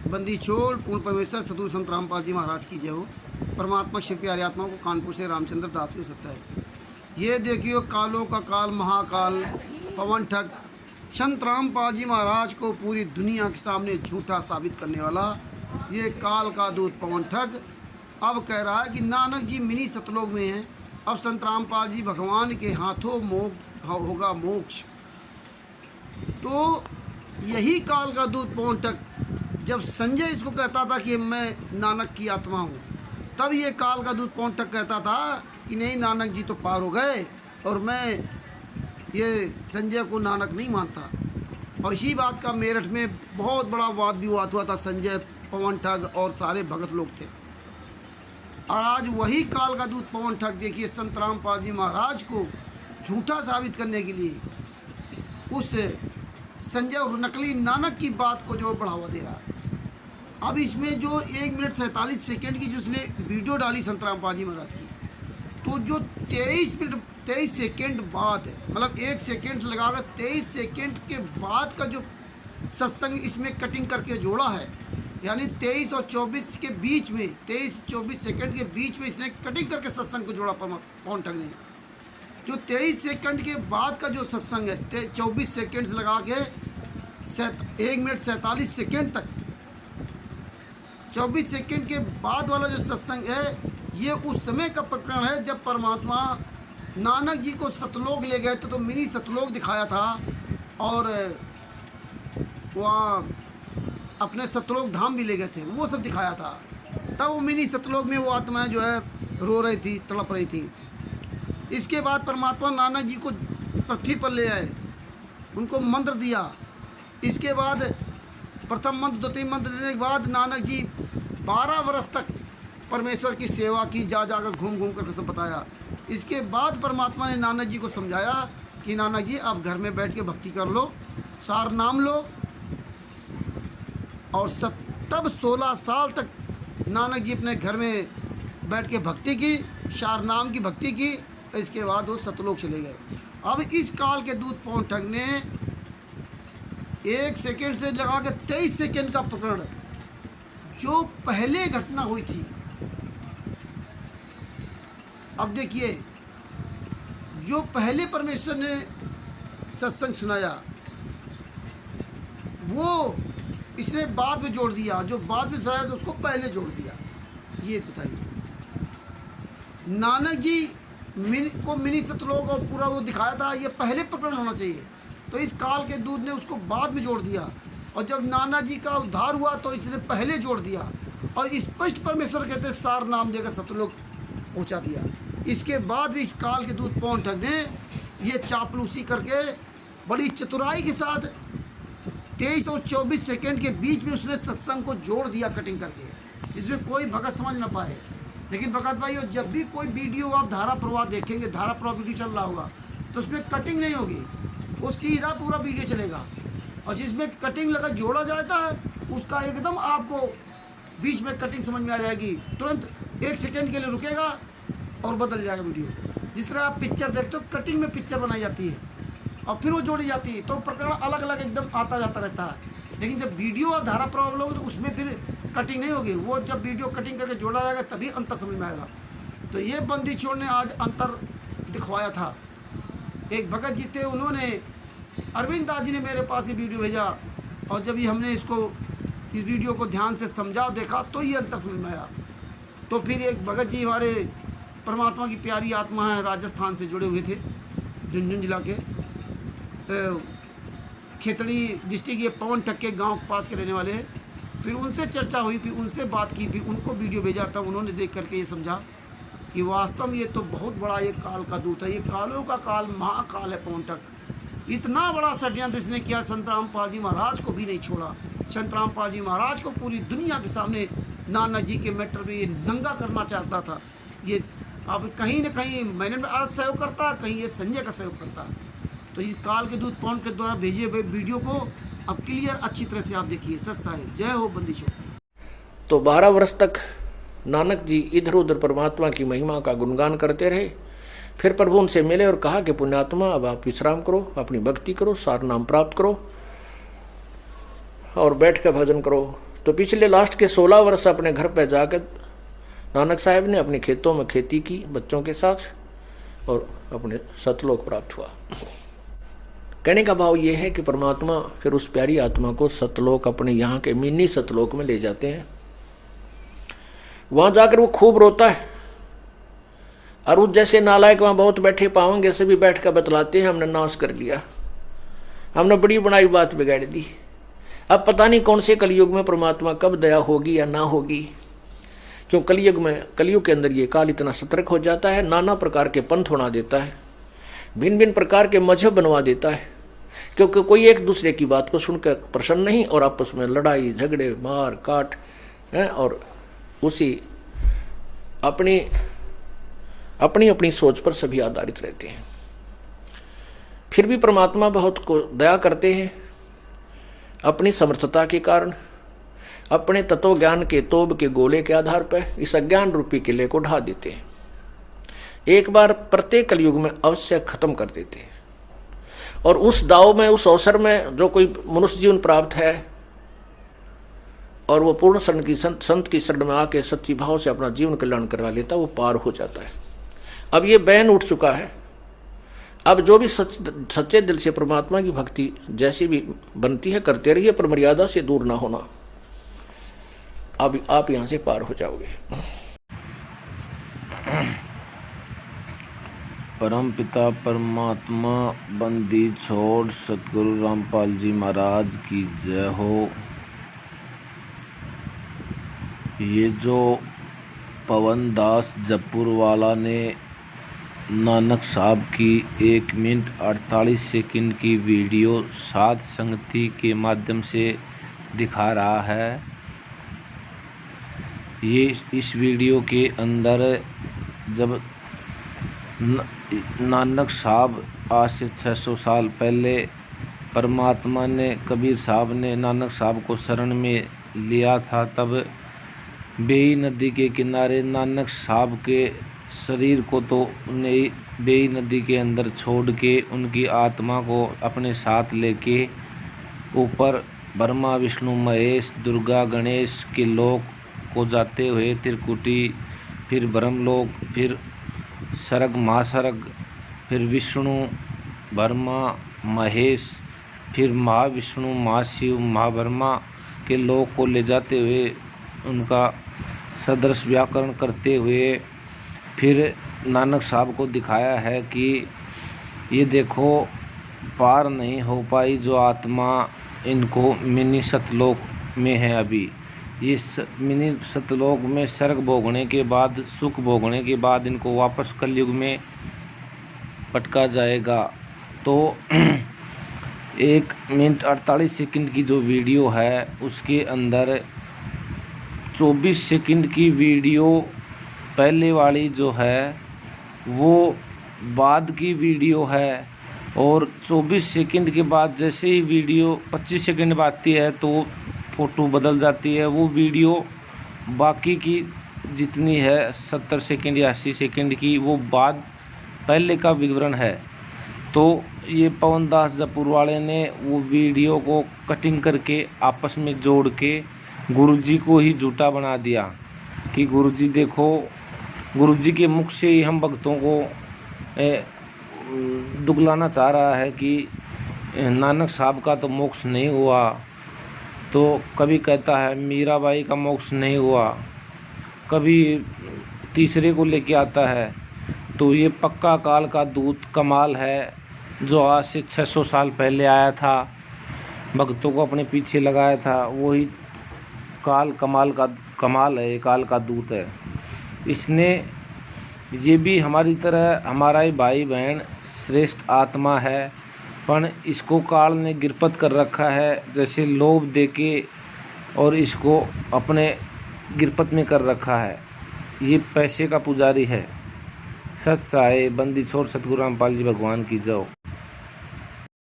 बंदी छोड़ पूर्ण परमेश्वर सतगुरु संत रामपाल जी महाराज की जय हो। परमात्मा शिव प्यारे आत्माओं को कानपुर से रामचंद्र दास की सत्सा है। ये देखियो कालों का काल महाकाल पवन ठग संत रामपाल जी महाराज को पूरी दुनिया के सामने झूठा साबित करने वाला ये काल का दूत पवन ठग अब कह रहा है कि नानक जी मिनी सतलोक में हैं। अब संत रामपाल जी भगवान के हाथों होगा मोक्ष। तो यही काल का दूत पवन ठग जब संजय इसको कहता था कि मैं नानक की आत्मा हूँ, तब ये काल का दूत पवन ठग कहता था कि नहीं, नानक जी तो पार हो गए और मैं ये संजय को नानक नहीं मानता। और इसी बात का मेरठ में बहुत बड़ा वाद विवाद हुआ था। संजय, पवन ठग और सारे भगत लोग थे। और आज वही काल का दूत पवन ठग देखिए संत रामपाल जी महाराज को झूठा साबित करने के लिए उस संजय और नकली नानक की बात को जो बढ़ावा दे रहा है। अब इसमें जो 1 मिनट 47 सेकेंड की जो उसने वीडियो डाली संत रामपाल जी महाराज की, तो जो 23 मिनट 23 सेकेंड बाद है, मतलब 1 सेकेंड लगाकर 23 सेकेंड के बाद का जो सत्संग इसमें कटिंग करके जोड़ा है, यानी 23 और 24 के बीच में 23-24 सेकेंड के बीच में इसने कटिंग करके सत्संग को जोड़ा पवन ठग ने। जो 23 सेकंड के बाद का जो सत्संग है 24 सेकंड से लगा के 1 मिनट 47 सेकंड तक, 24 सेकंड के बाद वाला जो सत्संग है ये उस समय का प्रकरण है जब परमात्मा नानक जी को सतलोक ले गए तो मिनी सतलोक दिखाया था और वहाँ अपने सतलोक धाम भी ले गए थे, वो सब दिखाया था। तब वो मिनी सतलोक में वो आत्माएं जो है रो रही थी, तड़प रही थी। इसके बाद परमात्मा नानक जी को पृथ्वी पर ले आए, उनको मंत्र दिया। इसके बाद प्रथम मंत्र, द्वितीय मंत्र देने के बाद नानक जी 12 वर्ष तक परमेश्वर की सेवा की, जा जाकर घूम घूम कर सब बताया। इसके बाद परमात्मा ने नानक जी को समझाया कि नानक जी आप घर में बैठ के भक्ति कर लो, सार नाम लो। और तब 16 साल तक नानक जी अपने घर में बैठ के भक्ति की, सार नाम की भक्ति की। इसके बाद वो सतलोक चले गए। अब इस काल के दूत पवन ठग ने 1 सेकेंड से लगा के 23 सेकेंड का प्रकरण जो पहले घटना हुई थी, अब देखिए जो पहले परमेश्वर ने सत्संग सुनाया वो इसने बाद में जोड़ दिया, जो बाद में सुनाया तो उसको पहले जोड़ दिया। ये बताइए, नानक जी को मिनी सतलोक और पूरा वो दिखाया था, ये पहले प्रकरण होना चाहिए, तो इस काल के दूत ने उसको बाद में जोड़ दिया। और जब नाना जी का उद्धार हुआ तो इसने पहले जोड़ दिया और स्पष्ट परमेश्वर कहते सार नाम देकर सतलोक पहुंचा दिया। इसके बाद भी इस काल के दूत पवन ठग ने ये चापलूसी करके बड़ी चतुराई के साथ 23 और 24 सेकेंड के बीच में उसने सत्संग को जोड़ दिया कटिंग करके, जिसमें कोई भगत समझ ना पाए। लेकिन भगत भाई जब भी कोई वीडियो आप धारा प्रवाह देखेंगे, धारा प्रवाह वीडियो चल रहा होगा तो उसमें कटिंग नहीं होगी, वो सीधा पूरा वीडियो चलेगा। और जिसमें कटिंग लगा जोड़ा जाता है उसका एकदम आपको बीच में कटिंग समझ में आ जाएगी, तुरंत 1 सेकेंड के लिए रुकेगा और बदल जाएगा वीडियो। जिस तरह आप पिक्चर देखते हो, कटिंग में पिक्चर बनाई जाती है और फिर वो जोड़ी जाती है, तो प्रकरण अलग अलग एकदम आता जाता रहता है। लेकिन जब वीडियो आप धारा प्रवाह लोगे तो उसमें फिर कटिंग नहीं होगी, वो जब वीडियो कटिंग करके जोड़ा जाएगा तभी अंतर समझ में आएगा। तो ये बंदी छोड़ ने आज अंतर दिखवाया था। एक भगत जी थे, उन्होंने अरविंद दास जी ने मेरे पास ये वीडियो भेजा और जब ये हमने इस वीडियो को ध्यान से समझा और देखा तो ये अंतर समझ में आया। तो फिर एक भगत जी हमारे परमात्मा की प्यारी आत्मा है, राजस्थान से जुड़े हुए थे, झुंझुनू जिला के खेतड़ी डिस्ट्रिक्ट ये पवन ठग के गाँव के पास के रहने वाले हैं। फिर उनसे चर्चा हुई, फिर उनसे बात की, फिर उनको वीडियो भेजा था। उन्होंने देख करके ये समझा कि वास्तव में ये तो बहुत बड़ा ये काल का दूत है, ये कालों का काल महाकाल है पवन ठग। इतना बड़ा षड्यंत्र इसने किया, संत रामपाल जी महाराज को भी नहीं छोड़ा। संत रामपाल जी महाराज को पूरी दुनिया के सामने नानक जी के मैटर में ये नंगा करना चाहता था। ये अब कहीं न कहीं मैंने अर्थ सहयोग करता, कहीं ये संजय का सहयोग करता। तो इस काल के दूत पवन के द्वारा भेजे हुए वीडियो को अब क्लियर अच्छी तरह से आप देखिए। सच साहिब जय हो बंदी छोड़। तो 12 वर्ष तक नानक जी इधर उधर परमात्मा की महिमा का गुणगान करते रहे। फिर प्रभु उनसे मिले और कहा कि पुण्यात्मा अब आप विश्राम करो, अपनी भक्ति करो, सार नाम प्राप्त करो और बैठ कर भजन करो। तो पिछले लास्ट के 16 वर्ष अपने घर पर जाकर नानक साहब ने अपने खेतों में खेती की बच्चों के साथ और अपने सतलोक प्राप्त हुआ। कहने का भाव यह है कि परमात्मा फिर उस प्यारी आत्मा को सतलोक, अपने यहाँ के मिनी सतलोक में ले जाते हैं। वहां जाकर वो खूब रोता है और उस जैसे नालायक वहां बहुत बैठे पाएंगे, सभी बैठ कर बतलाते हैं हमने नाश कर लिया, हमने बड़ी बनाई बात बिगाड़ दी। अब पता नहीं कौन से कलयुग में परमात्मा कब दया होगी या ना होगी, क्यों कलयुग के अंदर ये काल इतना सतर्क हो जाता है, नाना प्रकार के पंथ बना देता है, भिन्न भिन्न प्रकार के मजहब बनवा देता है, क्योंकि कोई एक दूसरे की बात को सुनकर प्रसन्न नहीं और आपस में लड़ाई झगड़े मार काट है और उसी अपनी अपनी सोच पर सभी आधारित रहते हैं। फिर भी परमात्मा बहुत को दया करते हैं, अपनी समर्थता के कारण, अपने तत्व ज्ञान के तोब के गोले के आधार पर इस अज्ञान रूपी किले को ढा देते हैं, एक बार प्रत्येक कलयुग में अवश्य खत्म कर देते हैं। और उस दाव में, उस अवसर में जो कोई मनुष्य जीवन प्राप्त है और वो पूर्ण संत की शरण में आके सच्ची भाव से अपना जीवन कल्याण करवा लेता, वो पार हो जाता है। अब ये बैन उठ चुका है। अब जो भी सच्चे दिल से परमात्मा की भक्ति जैसी भी बनती है करते रहिए, पर मर्यादा से दूर ना होना, अब आप यहां से पार हो जाओगे। परम पिता परमात्मा बंदी छोड़ सतगुरु रामपाल जी महाराज की जय हो। ये जो पवन दास जयपुर वाला ने नानक साहब की 1 मिनट 48 सेकंड की वीडियो साध संगति के माध्यम से दिखा रहा है, ये इस वीडियो के अंदर जब नानक साहब आज से 600 साल पहले परमात्मा ने, कबीर साहब ने नानक साहब को शरण में लिया था, तब बेई नदी के किनारे नानक साहब के शरीर को तो उन्हें बेई नदी के अंदर छोड़ के उनकी आत्मा को अपने साथ लेके ऊपर ब्रह्मा विष्णु महेश दुर्गा गणेश के लोक को जाते हुए त्रिकुटी, फिर ब्रह्मलोक, फिर सर्ग महासर्ग, फिर विष्णु ब्रह्मा महेश, फिर महाविष्णु महाशिव महाब्रह्मा के लोक को ले जाते हुए उनका सदृश व्याकरण करते हुए फिर नानक साहब को दिखाया है कि ये देखो पार नहीं हो पाई जो आत्मा इनको मिनी सतलोक में है। अभी ये मिनी सतलोक में स्वर्ग भोगने के बाद, सुख भोगने के बाद इनको वापस कलयुग में पटका जाएगा। तो 1 मिनट 48 सेकंड की जो वीडियो है उसके अंदर 24 सेकंड की वीडियो पहले वाली जो है वो बाद की वीडियो है, और 24 सेकंड के बाद जैसे ही वीडियो 25 सेकंड में आती है तो फ़ोटो बदल जाती है। वो वीडियो बाकी की जितनी है 70 सेकंड या 80 सेकंड की, वो बाद पहले का विवरण है। तो ये पवन दास जयपुर वाले ने वो वीडियो को कटिंग करके आपस में जोड़ के गुरुजी को ही झूठा बना दिया कि गुरुजी देखो, गुरुजी के मुख से ही हम भक्तों को दुगलाना चाह रहा है कि नानक साहब का तो मोक्ष नहीं हुआ, तो कभी कहता है मीराबाई का मोक्ष नहीं हुआ, कभी तीसरे को लेके आता है। तो ये पक्का काल का दूत कमाल है जो आज से 600 साल पहले आया था, भक्तों को अपने पीछे लगाया था, वही काल कमाल है, काल का दूत है। इसने ये भी हमारी तरह हमारा ही भाई बहन श्रेष्ठ आत्मा है, पर इसको काल ने गिरफ्त कर रखा है, जैसे लोभ देके और इसको अपने गिरफ्त में कर रखा है। ये पैसे का पुजारी है। सत साए बंदी छोड़ सतगुरु रामपाल जी भगवान की जय।